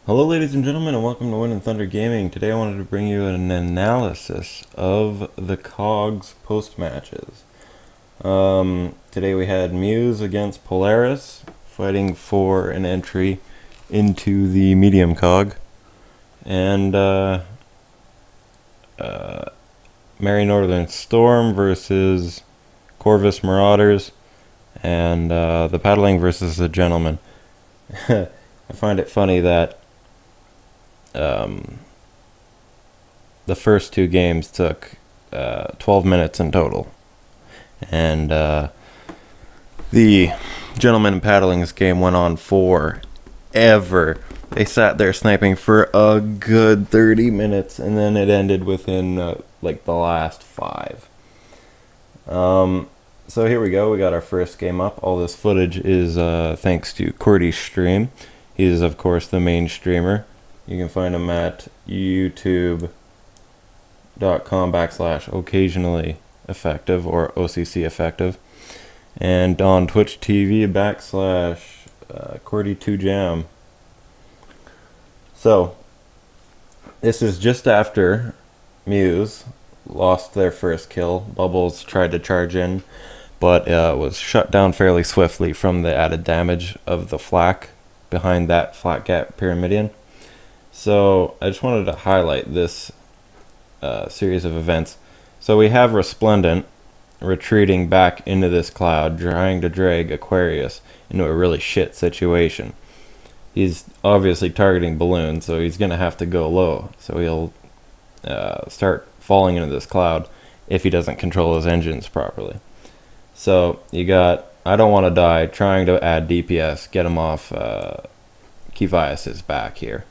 Hello ladies and gentlemen, and welcome to Wind and Thunder Gaming. Today I wanted to bring you an analysis of the COGs post-matches. Today we had Muse against Polaris, fighting for an entry into the medium COG. And Merry Northern Storm versus Corvus Marauders, and the Paddling versus the Gentleman. I find it funny that the first two games took 12 minutes in total, and the Gentleman and Paddling's game went on forever. They sat there sniping for a good 30 minutes, and then it ended within like the last 5. So here we go. We got our first game up. All this footage is thanks to Cordy's stream. He is, of course, the main streamer. You can find him at youtube.com/occasionally effective or OCC effective, and on Twitch TV /Cordy2Jam. So this is just after Muse lost their first kill. Bubbles tried to charge in, but was shut down fairly swiftly from the added damage of the flak behind that flat gap pyramidion. So I just wanted to highlight this series of events. So we have Resplendent retreating back into this cloud, trying to drag Aquarius into a really shit situation. He's obviously targeting balloons, so he's going to have to go low. So he'll start falling into this cloud if he doesn't control his engines properly. So you got I Don't Want to Die trying to add DPS, get him off Kevias's back here,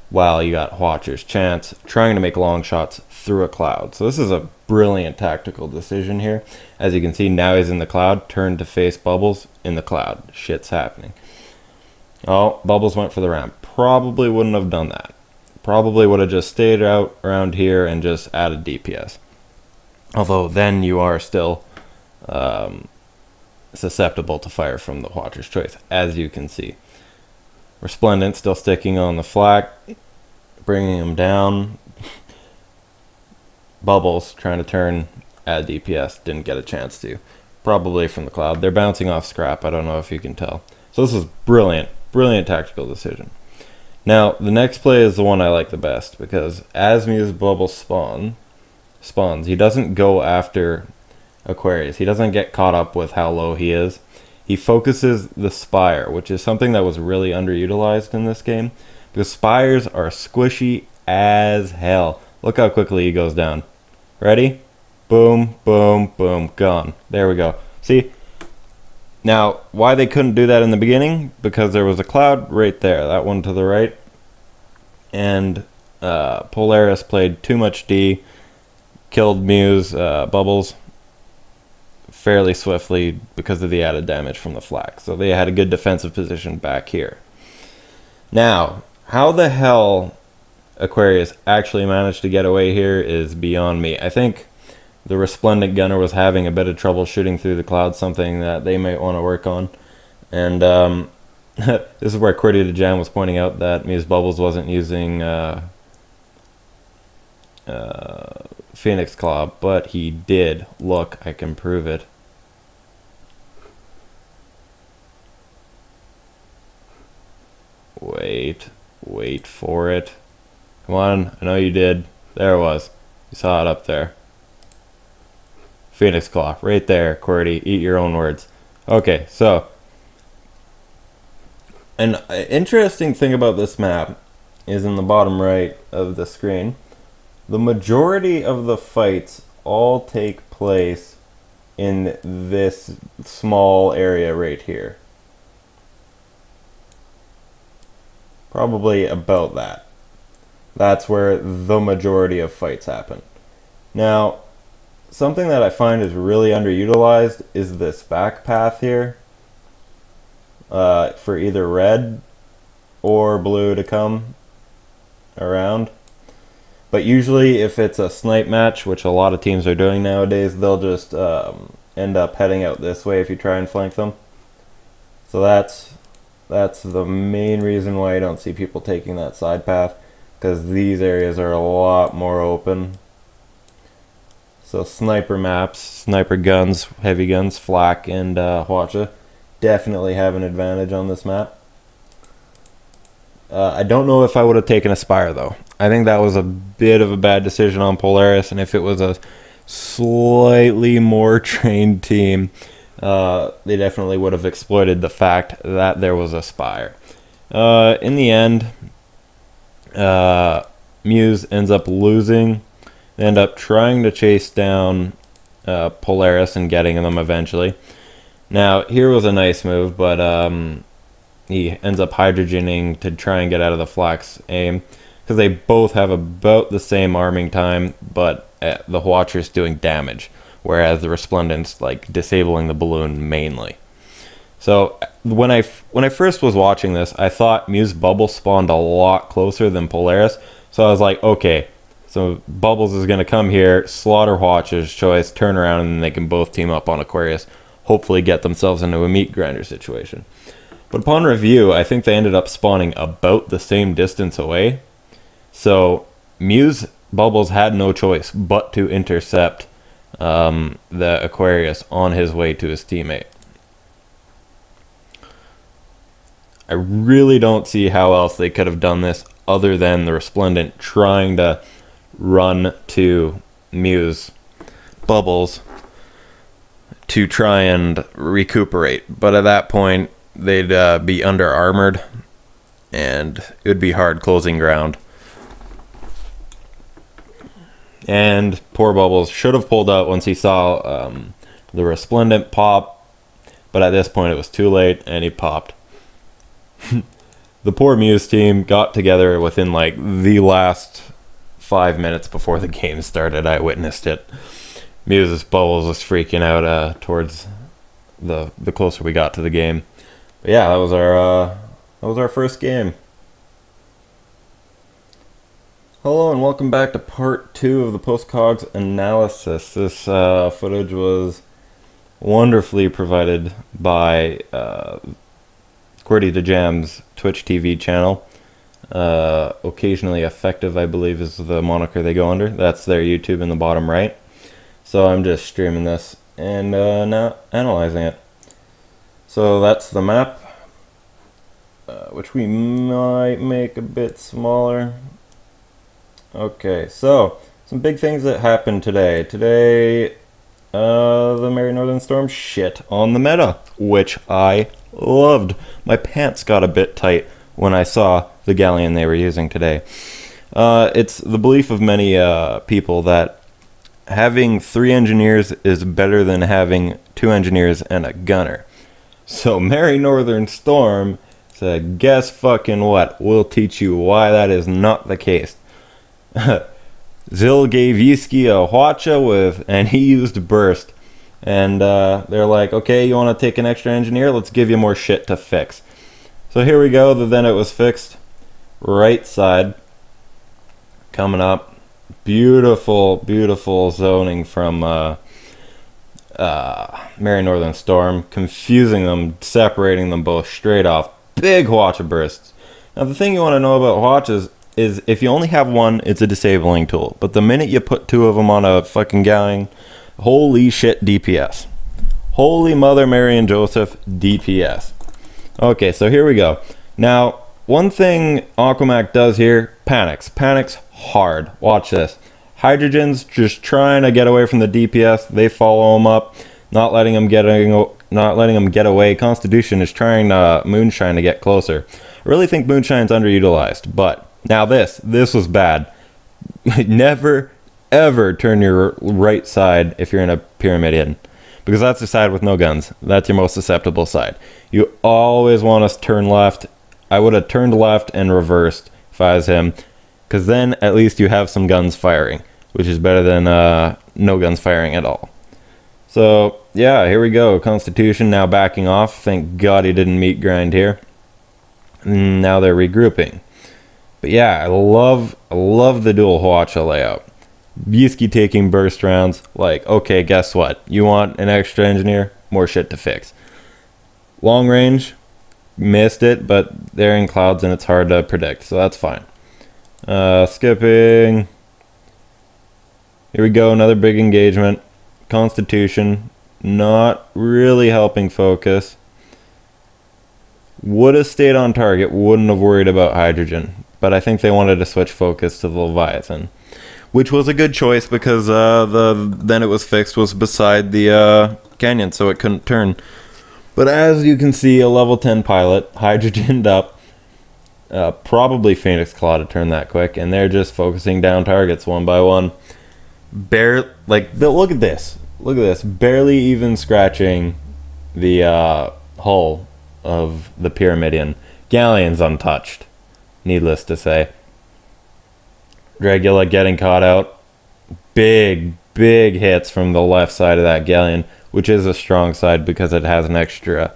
while you got Watcher's Chance trying to make long shots through a cloud. So this is a brilliant tactical decision here. As you can see, now he's in the cloud, turned to face Bubbles in the cloud. Shit's happening. Oh, Bubbles went for the ramp. Probably wouldn't have done that. Probably would have just stayed out around here and just added DPS. Although then you are still susceptible to fire from the Watcher's Choice, as you can see. Resplendent still sticking on the flak, bringing him down. Bubbles trying to turn, add DPS, didn't get a chance to. Probably from the cloud. They're bouncing off scrap, I don't know if you can tell. So this is brilliant, brilliant tactical decision. Now, the next play is the one I like the best, because as Muse Bubbles spawns, he doesn't go after Aquarius. He doesn't get caught up with how low he is. He focuses the Spire, which is something that was really underutilized in this game, because Spires are squishy as hell. Look how quickly he goes down. Ready? Boom, boom, boom, gone. There we go. See? Now, why they couldn't do that in the beginning? Because there was a cloud right there, that one to the right, and Polaris played too much D, killed Muse, Bubbles, fairly swiftly because of the added damage from the flak. So they had a good defensive position back here. Now, how the hell Aquarius actually managed to get away here is beyond me. I think the Resplendent gunner was having a bit of trouble shooting through the cloud, something that they might want to work on. And this is where Cordy2Jam was pointing out that Muse Bubbles wasn't using Phoenix Claw, but he did. Look, I can prove it. Wait for it. Come on, I know you did. There it was. You saw it up there. Phoenix Claw, right there, Cordy. Eat your own words. Okay, so an interesting thing about this map is in the bottom right of the screen. The majority of the fights all take place in this small area right here. Probably about that. That's where the majority of fights happen. Now, something that I find is really underutilized is this back path here for either red or blue to come around. But usually if it's a snipe match, which a lot of teams are doing nowadays, they'll just end up heading out this way if you try and flank them. So that's That's the main reason why I don't see people taking that side path, because these areas are a lot more open. So sniper maps, sniper guns, heavy guns, flak and Hwacha definitely have an advantage on this map. I don't know if I would have taken Aspire though. I think that was a bit of a bad decision on Polaris, and if it was a slightly more trained team, they definitely would have exploited the fact that there was Aspire. In the end, Muse ends up losing. They end up trying to chase down Polaris and getting them eventually. Now, here was a nice move, but he ends up hydrogening to try and get out of the flak's aim, because they both have about the same arming time, but the Hwacher's doing damage, whereas the Resplendent's like disabling the balloon mainly. So when I first was watching this, I thought Muse Bubble spawned a lot closer than Polaris, so I was like, okay, so Bubbles is going to come here, slaughter Hwacher's choice, turn around, and then they can both team up on Aquarius, hopefully get themselves into a meat grinder situation. But upon review, I think they ended up spawning about the same distance away. So Muse Bubbles had no choice but to intercept the Aquarius on his way to his teammate. I really don't see how else they could have done this other than the Resplendent trying to run to Muse Bubbles to try and recuperate. But at that point, they'd be under armored, and it would be hard closing ground. And poor Bubbles should have pulled out once he saw the Resplendent pop, but at this point it was too late, and he popped. The poor Muse team got together within like the last 5 minutes before the game started. I witnessed it. Muse's Bubbles was freaking out towards the closer we got to the game. But yeah, that was our first game. Hello and welcome back to part 2 of the post-COGs analysis. This footage was wonderfully provided by Qwerty the Jam's Twitch TV channel. Occasionally Effective, I believe, is the moniker they go under. That's their YouTube in the bottom right. So I'm just streaming this and now analyzing it. So that's the map, which we might make a bit smaller. Okay, so some big things that happened today. Today, the Merry Northern Storm shit on the meta, which I loved. My pants got a bit tight when I saw the galleon they were using today. It's the belief of many people that having 3 engineers is better than having 2 engineers and a gunner. So Merry Northern Storm said, guess fucking what? We'll teach you why that is not the case. Zill gave Yiski a Hwacha and he used burst. And they're like, okay, you want to take an extra engineer? Let's give you more shit to fix. So here we go. Then it was fixed. Right side. Coming up. Beautiful, beautiful zoning from Merry Northern Storm. Confusing them, separating them both straight off. Big Hwacha bursts. Now the thing you want to know about Hwachas is if you only have one, it's a disabling tool. But the minute you put 2 of them on a fucking galleon, holy shit, DPS. Holy Mother Mary and Joseph, DPS. Okay, so here we go. Now, one thing Aquamac does here, panics. Panics hard. Watch this. Hydrogen's just trying to get away from the DPS. They follow him up, not letting him get away. Constitution is trying to Moonshine to get closer. I really think Moonshine's underutilized, but now this was bad. Never ever turn your right side if you're in a pyramid in, because that's the side with no guns. That's your most susceptible side. You always want to turn left. I would have turned left and reversed if I was him, because then at least you have some guns firing, which is better than no guns firing at all. So yeah, here we go. Constitution now backing off. Thank God he didn't meat grind here. Now they're regrouping. But yeah, I love the dual Hwacha layout. Yiski taking burst rounds, like, okay, guess what? You want an extra engineer? More shit to fix. Long range, missed it, but they're in clouds and it's hard to predict, so that's fine. Skipping. Here we go, another big engagement. Constitution, not really helping focus. Would have stayed on target, wouldn't have worried about hydrogen, but I think they wanted to switch focus to the Leviathan, which was a good choice because then it was fixed was beside the canyon, so it couldn't turn. But as you can see, a level 10 pilot, hydrogened up, probably Phoenix Claw to turn that quick, and they're just focusing down targets one by one. Look at this. Look at this. Barely even scratching the hull of the Pyramidion. Galleon's untouched, needless to say. Dragula getting caught out. Big hits from the left side of that Galleon, which is a strong side because it has an extra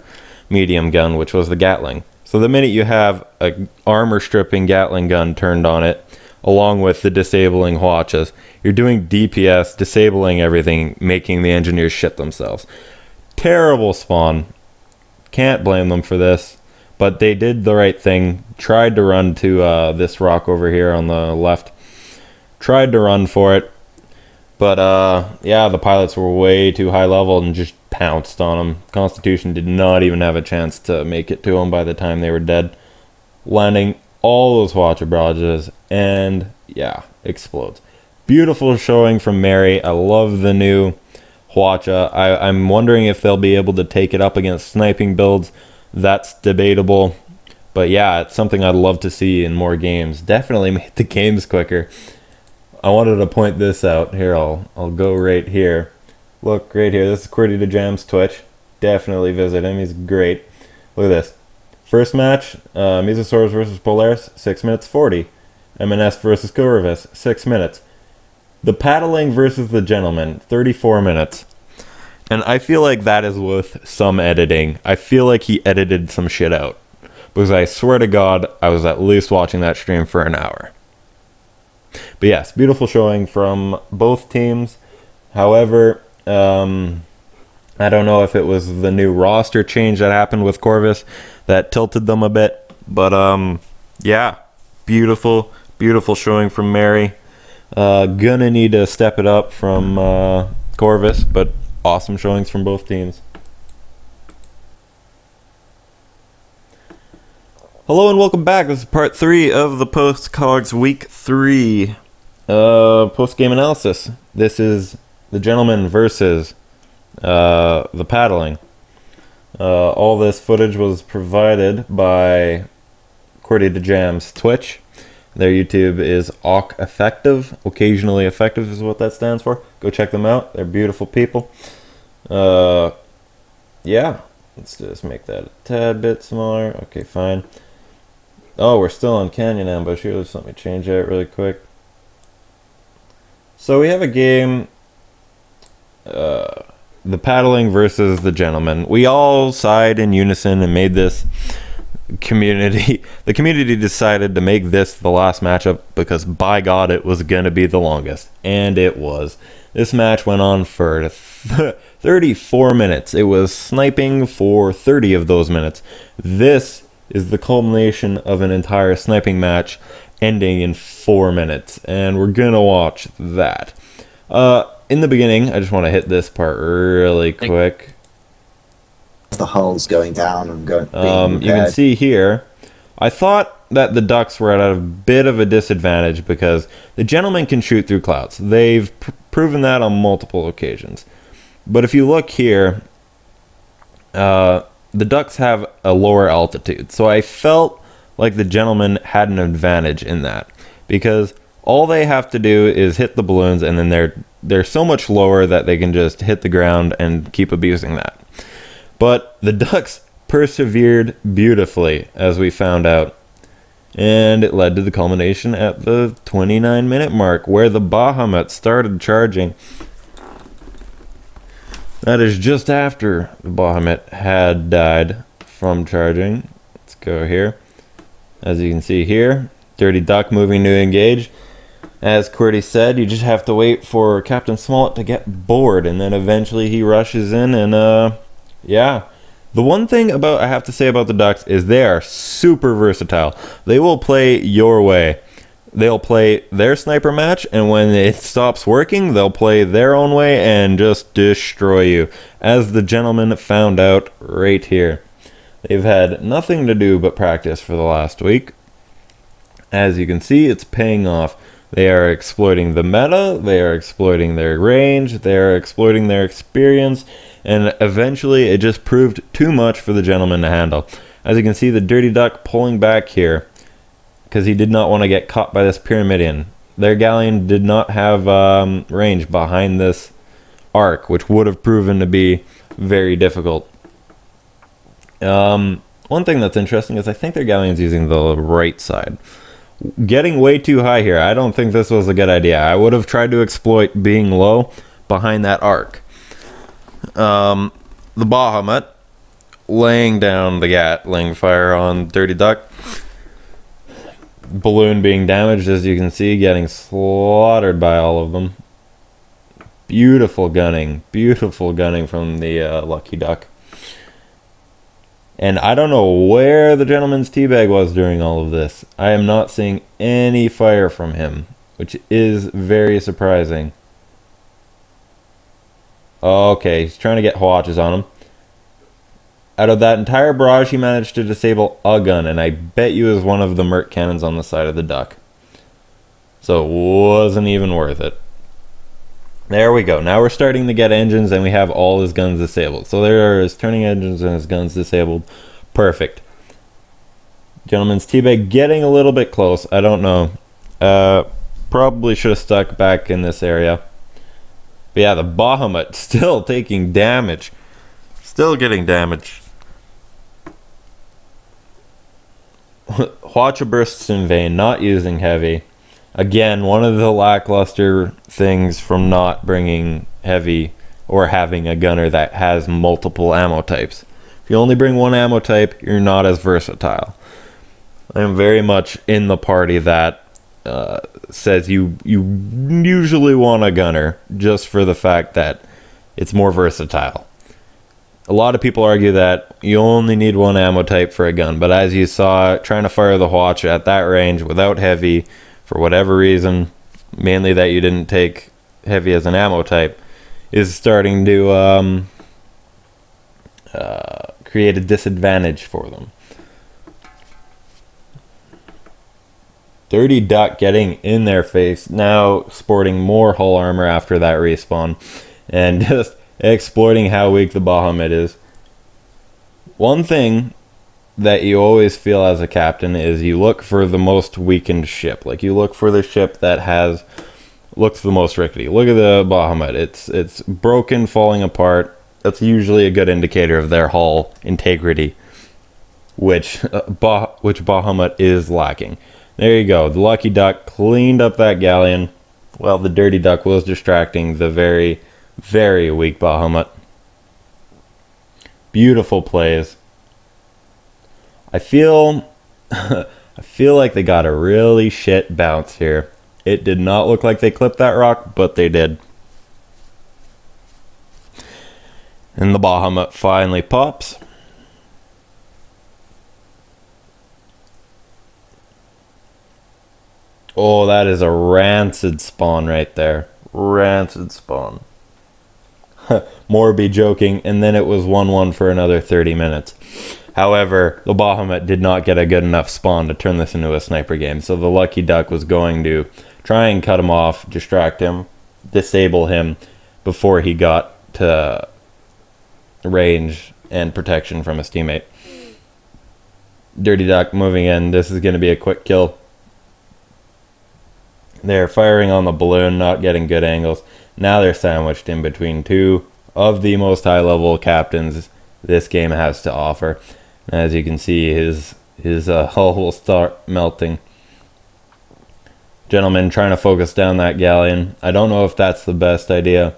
medium gun, which was the Gatling. So the minute you have a armor-stripping Gatling gun turned on it, along with the disabling Hwachas, you're doing DPS, disabling everything, making the engineers shit themselves. Terrible spawn. Can't blame them for this, but they did the right thing. Tried to run to this rock over here on the left. Tried to run for it, but yeah, the pilots were way too high level and just pounced on them. Constitution did not even have a chance to make it to them by the time they were dead. Landing all those Hwacha barrages, and yeah, explodes. Beautiful showing from Mary. I love the new Hwacha. I'm wondering if they'll be able to take it up against sniping builds. That's debatable, but yeah, it's something I'd love to see in more games. Definitely made the games quicker. I wanted to point this out. Here, I'll go right here. Look, right here. This is Qwerty the Jam's Twitch. Definitely visit him. He's great. Look at this. First match, Mesosaurus versus Polaris, 6 minutes 40. M&S versus Corvus, 6 minutes. The Paddling versus the Gentleman, 34 minutes. And I feel like that is with some editing. I feel like he edited some shit out. Because I swear to God, I was at least watching that stream for an hour. But yes, beautiful showing from both teams. However, I don't know if it was the new roster change that happened with Corvus that tilted them a bit. But yeah, beautiful showing from Mary. Gonna need to step it up from Corvus, but awesome showings from both teams. Hello and welcome back. This is part 3 of the post-COGs week 3 post-game analysis. This is the Gentleman versus the Paddling. All this footage was provided by Qwerty the Jam's Twitch. Their YouTube is Awk Effective. Occasionally Effective is what that stands for. Go check them out. They're beautiful people. Yeah, let's just make that a tad bit smaller. Okay, fine. Oh, we're still on Canyon Ambush. Here, let me change that really quick. So we have a game, the Paddling versus the Gentleman. We all sighed in unison and made this community. The community decided to make this the last matchup because, by God, it was going to be the longest. And it was. This match went on for 34 minutes. It was sniping for 30 of those minutes. This is the culmination of an entire sniping match ending in 4 minutes. And we're going to watch that. In the beginning, I just want to hit this part really quick. The hull's going down and going. You can see here, I thought that the Ducks were at a bit of a disadvantage because the Gentlemen can shoot through clouds. They've proven that on multiple occasions. But if you look here, the Ducks have a lower altitude. So I felt like the Gentlemen had an advantage in that because all they have to do is hit the balloons, and then they're so much lower that they can just hit the ground and keep abusing that. But the Ducks persevered beautifully, as we found out. And it led to the culmination at the 29-minute mark, where the Bahamut started charging. That is just after the Bahamut had died from charging. Let's go here. As you can see here, Dirty Duck moving to engage. As Qwerty said, you just have to wait for Captain Smollett to get bored, and then eventually he rushes in and, yeah, The one thing I have to say about the Ducks is they are super versatile. They will play your way. They'll play their sniper match, and when it stops working, they'll play their own way and just destroy you, as the gentleman found out right here. They've had nothing to do but practice for the last week. As you can see, it's paying off. They are exploiting the meta, they are exploiting their range, they are exploiting their experience, and eventually it just proved too much for the gentleman to handle. As you can see, the Dirty Duck pulling back here, because he did not want to get caught by this Pyramidian. Their galleon did not have range behind this arc, which would have proven to be very difficult. One thing that's interesting is I think their galleon's using the right side. Getting way too high here. I don't think this was a good idea. I would have tried to exploit being low behind that arc. The Bahamut laying down the Gatling fire on Dirty Duck. Balloon being damaged, as you can see, getting slaughtered by all of them. Beautiful gunning from the Lucky Duck. And I don't know where the gentleman's teabag was during all of this. I am not seeing any fire from him, which is very surprising. Okay, he's trying to get Hwatches on him. Out of that entire barrage, he managed to disable a gun, and I bet you it was one of the Merc cannons on the side of the Duck. So it wasn't even worth it. There we go. Now we're starting to get engines, and we have all his guns disabled. So there are his turning engines and his guns disabled. Perfect. Gentleman's teabag getting a little bit close. I don't know. Probably should have stuck back in this area. But yeah, the Bahamut still taking damage. Still getting damage. Hwacha bursts in vain, not using heavy. Again, one of the lackluster things from not bringing heavy or having a gunner that has multiple ammo types. If you only bring one ammo type, you're not as versatile. I am very much in the party that says you usually want a gunner just for the fact that it's more versatile. A lot of people argue that you only need one ammo type for a gun, but as you saw, trying to fire the Hwatch at that range without heavy, for whatever reason, mainly that you didn't take heavy as an ammo type, is starting to create a disadvantage for them. Dirty Duck getting in their face, now sporting more hull armor after that respawn, and just exploiting how weak the Bahamut is. One thing that you always feel as a captain is you look for the most weakened ship. Like, you look for the ship that looks the most rickety. Look at the Bahamut. It's broken, falling apart. That's usually a good indicator of their hull integrity, which Bahamut is lacking. There you go. The Lucky Duck cleaned up that galleon, while the Dirty Duck was distracting the very, very weak Bahamut. Beautiful plays. I feel like they got a really shit bounce here. It did not look like they clipped that rock, but they did. And the Bahamut finally pops. Oh, that is a rancid spawn right there. Rancid spawn. More be joking, and then it was 1-1 for another 30 minutes. However, the Bahamut did not get a good enough spawn to turn this into a sniper game, so the Lucky Duck was going to try and cut him off, distract him, disable him before he got to range and protection from his teammate. Dirty Duck moving in. This is going to be a quick kill. They're firing on the balloon, not getting good angles. Now they're sandwiched in between two of the most high-level captains this game has to offer. As you can see, his hull will start melting. Gentleman trying to focus down that galleon. I don't know if that's the best idea.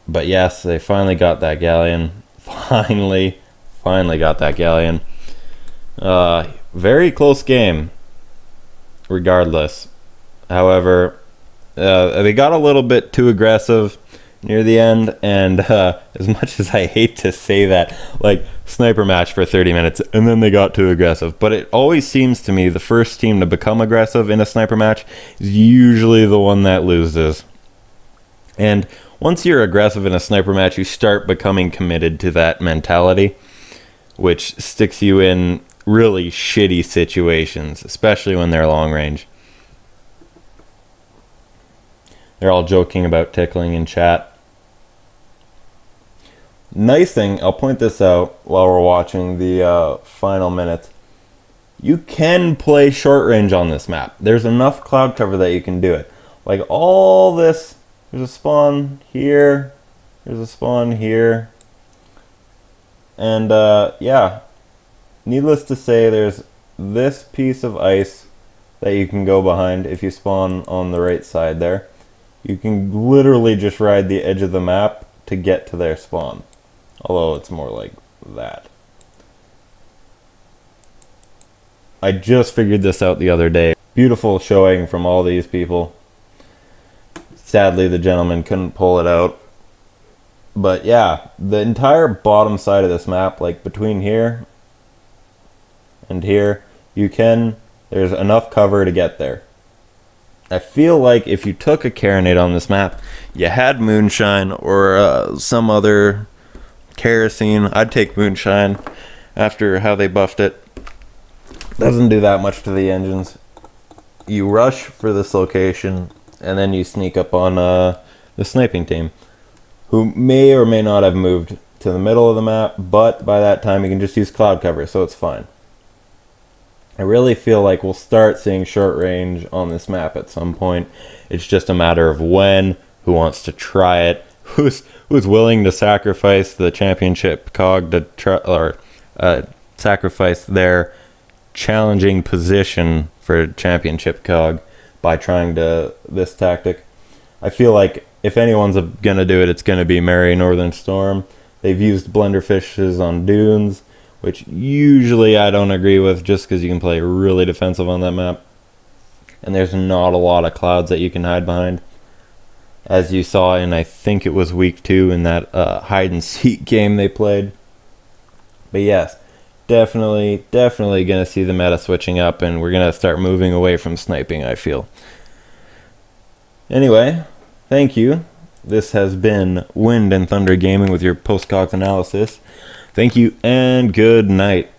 But yes, they finally got that galleon. Finally got that galleon. Very close game, regardless. However, they got a little bit too aggressive near the end, and as much as I hate to say that, like, sniper match for 30 minutes, and then they got too aggressive. But it always seems to me the first team to become aggressive in a sniper match is usually the one that loses. And once you're aggressive in a sniper match, you start becoming committed to that mentality, which sticks you in really shitty situations, especially when they're long range. They're all joking about tickling in chat. Nice thing, I'll point this out while we're watching the final minutes. You can play short range on this map. There's enough cloud cover that you can do it. Like all this, there's a spawn here, there's a spawn here. And yeah, needless to say, there's this piece of ice that you can go behind if you spawn on the right side there. You can literally just ride the edge of the map to get to their spawn. Although it's more like that. I just figured this out the other day. Beautiful showing from all these people. Sadly, the gentleman couldn't pull it out. But yeah, the entire bottom side of this map, like between here and here, there's enough cover to get there. I feel like if you took a carronade on this map, you had moonshine or some other kerosene. I'd take moonshine after how they buffed it. Doesn't do that much to the engines. You rush for this location and then you sneak up on the sniping team, who may or may not have moved to the middle of the map, but by that time you can just use cloud cover, so it's fine. I really feel like we'll start seeing short range on this map at some point. It's just a matter of when, who wants to try it, who's willing to sacrifice the championship COG to try, or sacrifice their challenging position for championship COG by trying this tactic. I feel like if anyone's gonna do it, it's gonna be Merry Northern Storm. They've used blender fishes on dunes, which usually I don't agree with, just because you can play really defensive on that map. And there's not a lot of clouds that you can hide behind. As you saw in, I think it was week 2 in that hide and seek game they played. But yes, definitely going to see the meta switching up, and we're going to start moving away from sniping, I feel. Anyway, thank you. This has been Wind and Thunder Gaming with your post-COGs analysis. Thank you and good night.